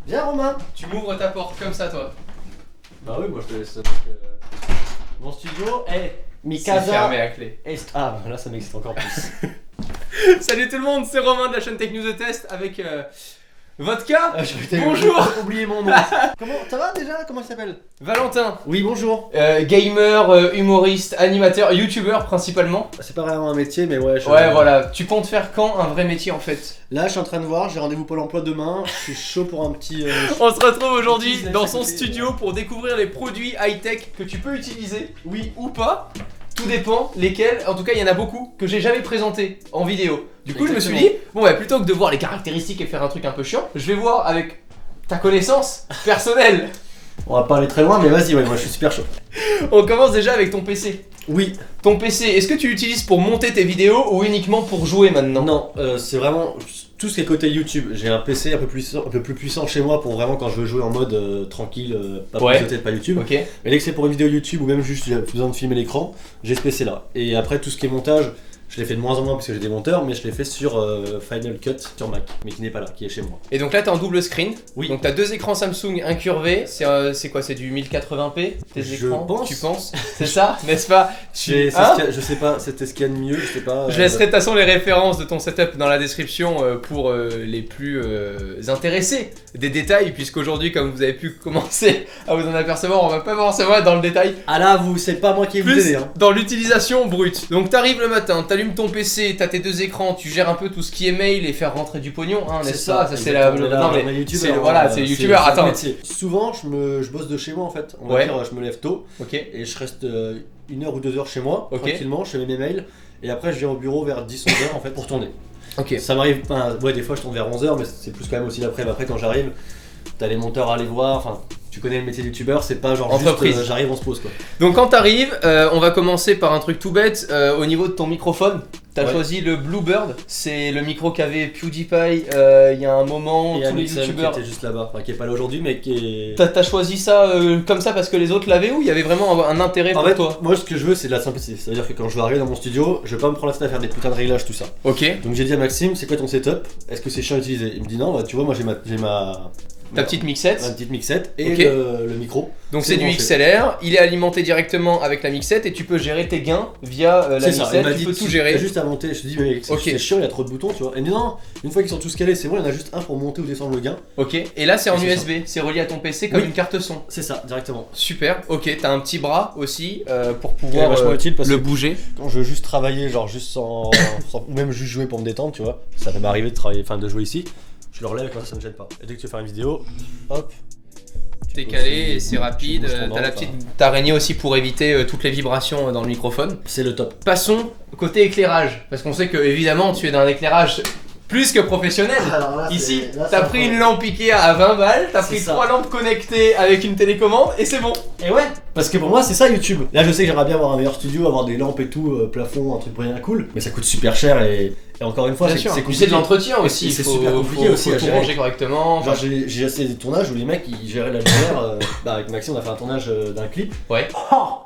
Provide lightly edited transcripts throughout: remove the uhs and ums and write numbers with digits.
Viens Romain. Tu m'ouvres ta porte comme ça, toi. Bah oui, moi je te laisse mon studio est C'est fermé à clé. Ah bah là ça m'excite encore plus. Salut tout le monde, c'est Romain de la chaîne Tech News de Test avec Vodka. J'ai Bonjour. oublié mon nom. Comment ça va déjà? Comment il s'appelle? Valentin. Oui bonjour. Gamer, humoriste, animateur, youtubeur principalement. C'est pas vraiment un métier mais ouais. Ouais voilà, tu comptes faire quand un vrai métier en fait? Là je suis en train de voir, j'ai rendez-vous Pôle emploi demain. Je suis chaud pour un petit... On se retrouve aujourd'hui Business dans à son côté, studio pour découvrir les produits high-tech que tu peux utiliser, oui ou pas. Tout dépend lesquels, en tout cas il y en a beaucoup que j'ai jamais présenté en vidéo. Du coup je me suis dit, bon bah plutôt que de voir les caractéristiques et faire un truc un peu chiant, je vais voir avec ta connaissance personnelle. On va pas aller très loin mais vas-y, ouais, moi je suis super chaud. On commence déjà avec ton PC. Oui. Ton PC, est-ce que tu l'utilises pour monter tes vidéos ou uniquement pour jouer maintenant? Non, c'est vraiment tout ce qui est côté YouTube. J'ai un PC un peu plus puissant chez moi pour vraiment quand je veux jouer en mode tranquille, pas Ouais. peut-être pas YouTube. Ok. Mais dès que c'est pour une vidéo YouTube ou même juste j'ai besoin de filmer l'écran, j'ai ce PC là. Et après tout ce qui est montage, je l'ai fait de moins en moins parce que j'ai des monteurs, mais je l'ai fait sur Final Cut sur Mac, mais qui n'est pas là, qui est chez moi. Et donc là t'es en double screen. Oui. Donc t'as deux écrans Samsung incurvés. C'est quoi? C'est du 1080p tes Je écrans? pense. Tu penses? C'est ça, n'est-ce pas? Hein Je sais pas, c'était ce qu'il y a de mieux, je sais pas. Je laisserai de toute façon les références de ton setup dans la description pour les plus intéressés des détails, puisqu'aujourd'hui, comme vous avez pu commencer à vous en apercevoir, on va pas forcément être dans le détail. Ah là, c'est pas moi qui vais vous Plus aider. Hein. dans l'utilisation brute. Donc t'arrives le matin, t'allumes ton PC, t'as tes deux écrans, tu gères un peu tout ce qui est mail et faire rentrer du pognon, hein, n'est-ce pas? Ça c'est la... Non, mais mais c'est voilà, c'est youtubeur. le Attends. métier. Souvent, je bosse de chez moi en fait. On va Ouais. dire, je me lève tôt Ok. et je reste 1 heure ou 2 heures chez moi, Ok. tranquillement, je fais mes mails et après je viens au bureau vers 10-11 heures en fait pour tourner. Ok. Ça m'arrive, ouais, des fois je tourne vers 11 heures, mais c'est plus quand même aussi l'après. Après, quand j'arrive, t'as les monteurs à aller voir, enfin. Tu connais le métier de youtubeur, c'est pas genre Entreprise. juste j'arrive, on se pose quoi. Donc quand t'arrives, on va commencer par un truc tout bête. Au niveau de ton microphone, t'as Ouais. choisi le Bluebird. C'est le micro qu'avait PewDiePie il y a un moment. Et Tous les Amixem youtubeurs. qui était juste là-bas, enfin qui est pas là aujourd'hui, mais qui est. T'as choisi ça comme ça parce que les autres l'avaient ou il y avait vraiment un intérêt En pour fait, toi? moi ce que je veux c'est de la simplicité, c'est-à-dire que quand je vais arriver dans mon studio, je vais pas me prendre la tête à faire des putains de réglages, tout ça. Ok. Donc j'ai dit à Maxime, c'est quoi ton setup? Est-ce que c'est chiant à utiliser? Il me dit non, bah tu vois, moi j'ai ma Ta petite mixette. ma petite mixette et Ok. le micro. Donc c'est du branché. XLR. Il est alimenté directement avec la mixette et tu peux gérer tes gains via la C'est ça, il mixette. m'a Tu dit peux tout t'as gérer. juste à monter. Je te dis mais Ok. c'est chiant, il y a trop de boutons, tu vois. Et il me dit non, une fois qu'ils sont tous calés, c'est bon, il y en a juste un pour monter ou descendre le gain. Ok. Et là c'est en Et c'est USB. C'est relié à ton PC comme Oui. une carte son. C'est ça, directement. Super. Ok. T'as un petit bras aussi pour C'est pouvoir vachement utile parce le que bouger. quand je veux juste travailler, genre juste ou même juste jouer pour me détendre, tu vois, ça peut m'arriver de travailler, enfin de jouer ici, je le relève et comme ça me gêne pas. Et dès que tu veux faire une vidéo, hop. tu T'es peux calé aussi- et c'est tu rapide. bouges ton T'as dent, la enfin, petite araignée aussi pour éviter toutes les vibrations dans le microphone. C'est le top. Passons côté éclairage, parce qu'on sait que évidemment tu es d'un éclairage plus que professionnel. Alors là, Ici, là, t'as c'est pris incroyable. une lampe Ikea à 20 balles, t'as C'est pris ça. 3 lampes connectées avec une télécommande et c'est bon. Et ouais, parce que pour moi c'est ça YouTube. Là je sais que j'aimerais bien avoir un meilleur studio, avoir des lampes et tout, plafond, un truc bien cool, mais ça coûte super cher et encore une fois Bien c'est sûr. Puis compliqué. c'est de l'entretien Et aussi. c'est faut- super compliqué faut- aussi faut à tout gérer. ranger correctement. Genre j'ai assez des tournages où les mecs ils géraient la lumière, avec Maxime on a fait un tournage d'un clip, Ouais.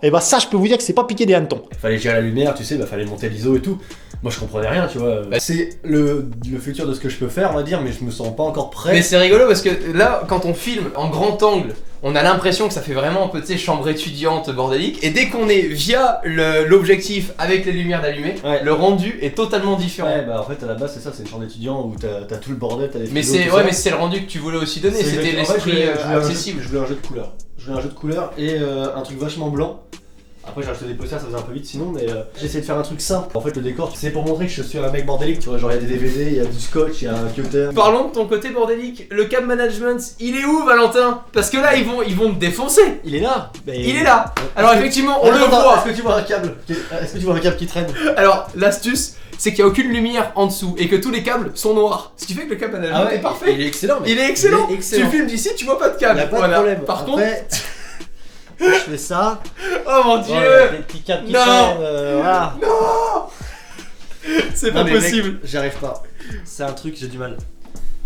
Et bah ça je peux vous dire que c'est pas piqué des hannetons. fallait gérer la lumière, tu sais, fallait monter l'ISO et tout. Moi je comprenais rien, tu vois. Bah, C'est le futur de ce que je peux faire, on va dire, mais je me sens pas encore prêt. Mais c'est rigolo parce que là, quand on filme en grand angle, on a l'impression que ça fait vraiment un peu, tu sais, chambre étudiante bordélique. Et dès qu'on est via l'objectif avec les lumières allumées, Ouais. le rendu est totalement différent. Ouais, bah en fait à la base c'est ça, c'est une chambre d'étudiant où t'as tout le bordel, t'as les Mais stylos, c'est tout ouais, ça. mais c'est le rendu que tu voulais aussi donner. C'est C'était exact- en fait, l'esprit je voulais accessible. Je voulais un jeu de couleurs. Je voulais un jeu de couleurs et un truc vachement blanc. Après j'ai acheté des posters, ça faisait un peu vite sinon, mais j'ai essayé de faire un truc simple. En fait le décor, c'est pour montrer que je suis un mec bordélique, tu vois, genre il y a des DVD, il y a du scotch, il y a un cutter. Parlons de ton côté bordélique. Le cab management, il est où, Valentin? Parce que là, ils vont me défoncer. Il est là. Il est là. Alors effectivement, on le Attends, voit. Est-ce que tu vois un câble Est-ce que tu vois un câble qui traîne? Alors l'astuce, c'est qu'il n'y a aucune lumière en dessous et que tous les câbles sont noirs. Ce qui fait que le cab management est parfait. Il est excellent. Mais Il est excellent. Il est excellent. Tu filmes d'ici, tu vois pas de câble. Y a pas Voilà. de problème. Par Après, je fais ça. contre, oh mon dieu, Voilà, des petits câbles qui Non. traînent, voilà. c'est Non, pas mais mec, possible. J'arrive pas. C'est un truc, j'ai du mal.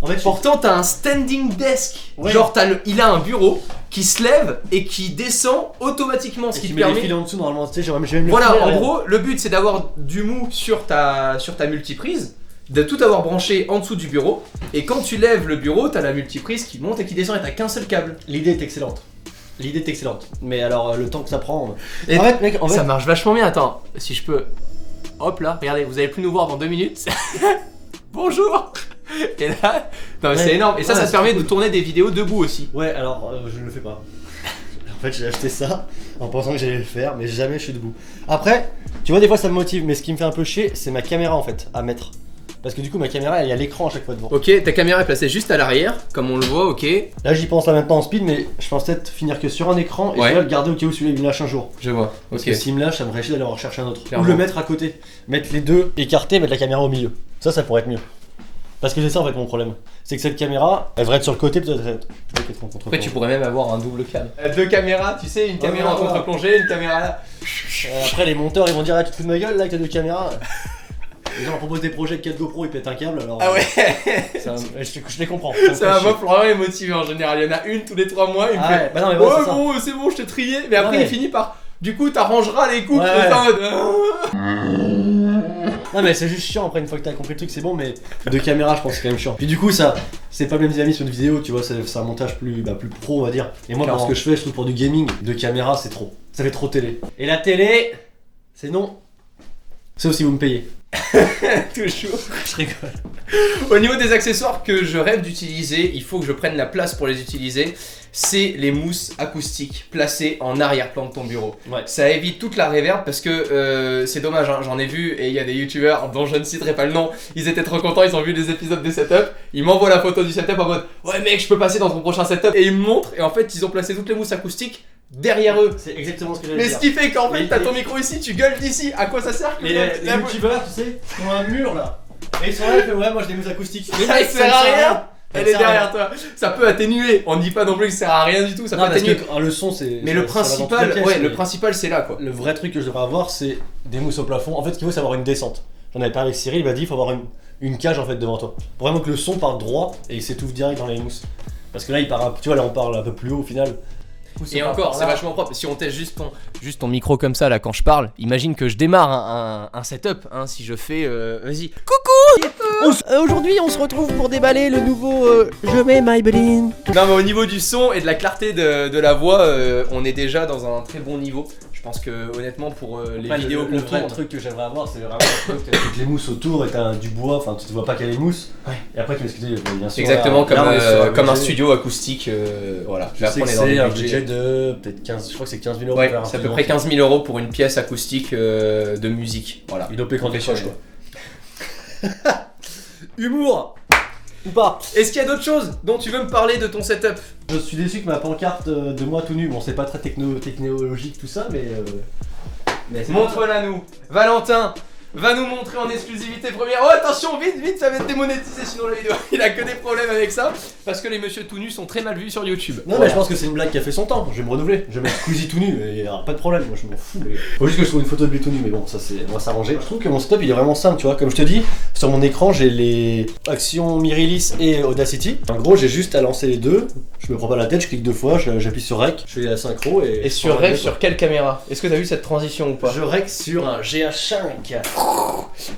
En fait, Pourtant, t'as un standing desk. Ouais. Genre, il a un bureau qui se lève et qui descend automatiquement, ce et qui qui te met les permet. fils en dessous normalement, tu sais, j'ai même le Voilà, filer, en regarde. gros, le but c'est d'avoir du mou sur ta multiprise. de tout avoir branché en dessous du bureau. Et quand tu lèves le bureau, t'as la multiprise qui monte et qui descend et t'as qu'un seul câble. L'idée est excellente. L'idée est excellente. Mais alors, le temps que ça prend. Et en fait, mec, ça marche vachement bien. Attends, si je peux. Hop là, regardez, vous allez plus nous voir dans 2 minutes. Bonjour. Et là, non mais c'est énorme. Et ça te permet de tourner des vidéos debout aussi. Ouais, alors je ne le fais pas. En fait, j'ai acheté ça en pensant que j'allais le faire, mais jamais je suis debout. Après, tu vois, des fois ça me motive, mais ce qui me fait un peu chier, c'est ma caméra en fait à mettre. Parce que du coup, ma caméra, il y a l'écran à chaque fois devant. Ok, ta caméra est placée juste à l'arrière, comme on le voit, ok. Là, j'y pense là maintenant en speed, mais je pense peut-être finir que sur un écran et je vais le garder au cas où celui-là il me lâche un jour. Je vois, Parce ok. que s'il me lâche, ça me ferait chier d'aller en rechercher un autre. Clairement. Ou le mettre à côté. Mettre les deux écartés, mettre la caméra au milieu. Ça pourrait être mieux. Parce que c'est ça en fait mon problème. C'est que cette caméra, elle devrait être sur le côté, peut-être être en contre-plongée. Après, tu pourrais même avoir un double câble. 2 caméras, tu sais, une caméra en contre-plongée, une caméra là. Après, les monteurs ils vont dire ah, tu te fous de ma gueule là avec tes deux caméras. Les gens proposent des projets avec 4 GoPro, ils pètent un câble alors. Ah ouais. Je les comprends. Ça va pas vraiment les motiver en général. Il y en a une tous les 3 mois. Il me fait bah non, mais ouais, c'est ça. bon, c'est bon, je t'ai trié. Mais après, il finit par. Du coup, t'arrangeras les coupes. Ouais. En mode, Non mais c'est juste chiant après une fois que t'as compris le truc c'est bon mais deux caméras je pense que c'est quand même chiant. Puis du coup ça c'est pas le même dynamisme de vidéo tu vois c'est un montage plus pro on va dire. Et moi pour ce que je fais je trouve pour du gaming deux caméras c'est trop. Ça fait trop télé. Et la télé c'est non. Sauf si vous me payez. Toujours. Je rigole. Au niveau des accessoires que je rêve d'utiliser, il faut que je prenne la place pour les utiliser. C'est les mousses acoustiques placées en arrière-plan de ton bureau. Ouais. Ça évite toute la reverb parce que c'est dommage, hein, j'en ai vu et il y a des youtubeurs dont je ne citerai pas le nom, ils étaient trop contents, ils ont vu les épisodes des setup, ils m'envoient la photo du setup en mode ouais mec je peux passer dans ton prochain setup et ils me montrent et en fait ils ont placé toutes les mousses acoustiques derrière eux. C'est exactement ce que j'allais Mais dire. ce qui fait qu'en fait t'as ton micro ici, tu gueules d'ici, à quoi ça sert que Mais les youtubeurs tu sais ils ont un mur là. Et ils sont là ils font ouais moi j'ai des mousses acoustiques. Mais Ça mec, sert à rien. Ça Elle est sert à derrière toi. Ça peut atténuer. On ne dit pas non plus que ça sert à rien du tout. Ça Non, peut parce atténuer. que le son c'est. Mais le principal, le principal c'est là quoi. Le vrai truc que je devrais avoir c'est des mousses au plafond. En fait ce qu'il faut c'est avoir une descente. J'en avais parlé avec Cyril, il m'a dit il faut avoir une cage en fait devant toi. Pour vraiment que le son parte droit et il s'étouffe direct dans les mousses. Parce que là il part tu vois là on parle un peu plus haut au final. Et encore, c'est vachement propre. Si on teste juste ton micro comme ça là quand je parle, imagine que je démarre un setup. Hein, si je fais, vas-y. Coucou. Aujourd'hui, on se retrouve pour déballer le nouveau Je mets Maybelline. Non mais au niveau du son et de la clarté de la voix, on est déjà dans un très bon niveau. Je pense que honnêtement pour les vidéos le qu'on vrai tourne, truc que j'aimerais avoir c'est vraiment un truc avec les mousses autour et t'as du bois, enfin tu te vois pas qu'il y a les mousses. Ouais. Et après tu m'excuses bien sûr. exactement là, on est sur comme un budget. studio acoustique, voilà. Je Après, sais on que est dans c'est des un budgets. budget de peut-être 15, je crois que c'est 15 000 euros. Ouais, c'est à peu près 15 000 euros pour une pièce acoustique de musique. Voilà. Une OP quand décroche quoi. Humour ou pas. Est-ce qu'il y a d'autres choses dont tu veux me parler de ton setup? Je suis déçu que ma pancarte de moi tout nu, bon c'est pas très technologique tout ça mais c'est Montre-la nous. Valentin va nous montrer en exclusivité première. Oh attention, vite, ça va être démonétisé sinon la vidéo. Il a que des problèmes avec ça parce que les messieurs tout nus sont très mal vus sur YouTube. Non mais je pense que c'est une blague qui a fait son temps, je vais me renouveler, je vais mettre Squeezie tout nu, et alors pas de problème, moi je m'en fous les gars. Faut juste que je trouve une photo de lui tout nu, mais bon ça c'est, on va s'arranger. Je trouve que mon setup il est vraiment simple tu vois, comme je te dis, sur mon écran j'ai les Action Mirrorless et Audacity. En gros j'ai juste à lancer les deux, je me prends pas la tête, je clique deux fois, j'appuie sur Rec, je fais la synchro et... Et sur Rec, sur quelle caméra? Est-ce que t'as vu cette transition ou pas? Je Rec sur un GH5.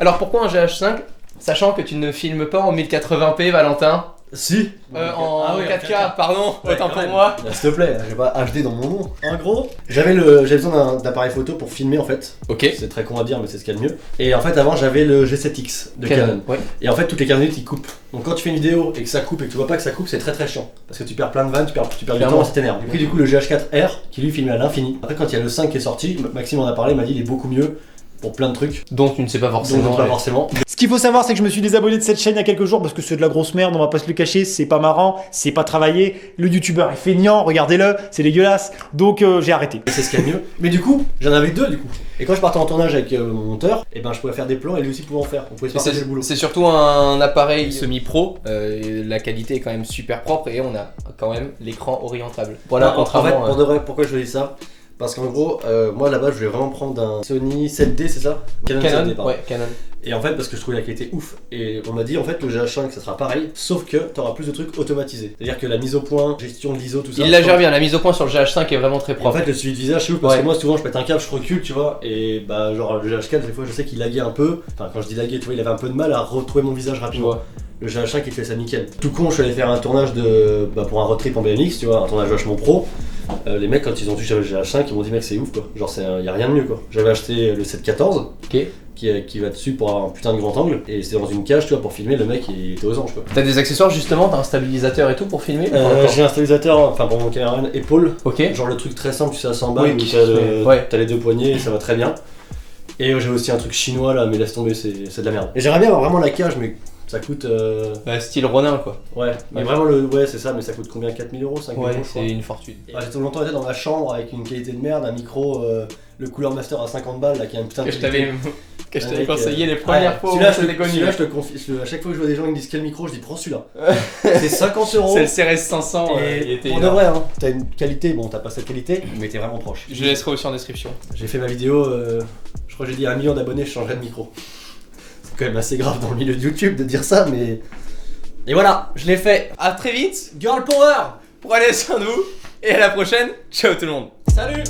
Alors pourquoi un GH5? Sachant que tu ne filmes pas en 1080p Valentin. Si En Ah oui, 4K, pardon, Ouais, autant quand pour même. moi. S'il te plaît, j'ai pas HD dans mon nom. En gros, j'avais besoin d'appareil photo pour filmer en fait. Ok. C'est très con à dire mais c'est ce qu'il y a de mieux. Et en fait avant j'avais le G7X de Canon. Ouais. Et en fait toutes les 15 minutes il coupe. Donc quand tu fais une vidéo et que ça coupe et que tu vois pas que ça coupe c'est très très chiant. Parce que tu perds plein de vannes, tu perds du Clairement. temps, ça t'énerve. Et puis du coup le GH4R qui lui filmait à l'infini. Après quand il y a le 5 qui est sorti, Maxime en a parlé, il m'a dit il est beaucoup mieux pour plein de trucs. Dont tu ne sais pas forcément. Donc pas forcément. Ce qu'il faut savoir, c'est que je me suis désabonné de cette chaîne il y a quelques jours parce que c'est de la grosse merde, on va pas se le cacher, c'est pas marrant, c'est pas travaillé, le youtubeur est feignant, regardez-le, c'est dégueulasse, donc j'ai arrêté. Et c'est ce qu'il y a de mieux. Mais du coup, j'en avais deux du coup. Et quand je partais en tournage avec mon monteur, et ben je pouvais faire des plans et lui aussi pouvait en faire. On pouvait se partager le boulot. C'est surtout un appareil semi-pro, la qualité est quand même super propre et on a quand même l'écran orientable. Voilà, Non, en fait, contrairement pour de vrai, pourquoi je dis ça? Parce qu'en gros, moi là-bas, je voulais vraiment prendre un Sony 7D, c'est ça? Canon, 7D, pardon. ouais, Canon. Et en fait, parce que je trouvais la qualité ouf. Et on m'a dit, en fait, le GH5, ça sera pareil, sauf que t'auras plus de trucs automatisés. C'est-à-dire que la mise au point, gestion de l'ISO, tout ça. Il la gère bien, la mise au point sur le GH5 est vraiment très Et en propre. fait, le suivi de visage, c'est ouf parce Ouais. que moi, souvent, je pète un câble, je recule, tu vois. Et bah, genre, le GH4, des fois, je sais qu'il laguait un peu. Enfin, quand je dis laguer, tu vois, il avait un peu de mal à retrouver mon visage Tu rapidement. vois. Le GH5 il fait ça nickel. Tout con, je suis allé faire un tournage pour un road trip en BMX, tu vois, un tournage vachement pro. Les mecs, quand ils ont touché le GH5, ils m'ont dit, mec, c'est ouf quoi. Genre, y a rien de mieux quoi. J'avais acheté le 714 Ok. qui va dessus pour avoir un putain de grand angle. Et c'était dans une cage, tu vois, pour filmer. Le mec, il était aux anges quoi. T'as des accessoires justement, t'as un stabilisateur et tout pour filmer ou pas encore J'ai un stabilisateur, enfin pour mon caméraman, épaule. Ok. Genre le truc très simple, tu sais, à 100 balles, Oui, où qui t'as se ouais. t'as les deux poignées et ça va très bien. Et j'ai aussi un truc chinois là, mais laisse tomber, c'est de la merde. Et j'aimerais bien avoir vraiment la cage, mais ça coûte. Bah, style Ronin quoi. Ouais, mais Ouais. vraiment ouais, c'est ça, mais ça coûte combien? 4000 €, 5000 Ouais, €, je crois. c'est une fortune. J'ai tout longtemps été dans ma chambre avec une qualité de merde, un micro, le Cooler Master à 50 balles là qui a un putain de Que je qualité. t'avais Mec, conseillé les premières fois où Celui-là, c'était connu. celui-là, je te confie, à chaque fois que je vois des gens qui me disent quel micro, je dis prends celui-là. C'est 50 €. C'est le CRS 500 il Et était pour de énorme. vrai, hein, t'as une qualité, bon t'as pas cette qualité, mais t'es vraiment proche. Je laisserai aussi en description. J'ai fait ma vidéo, je crois que j'ai dit à 1 million d'abonnés, je changerai de micro. C'est quand même assez grave dans le milieu de YouTube de dire ça, mais. Et voilà, je l'ai fait. A très vite, Girl Power! prenez soin de vous et à la prochaine. Ciao tout le monde. Salut!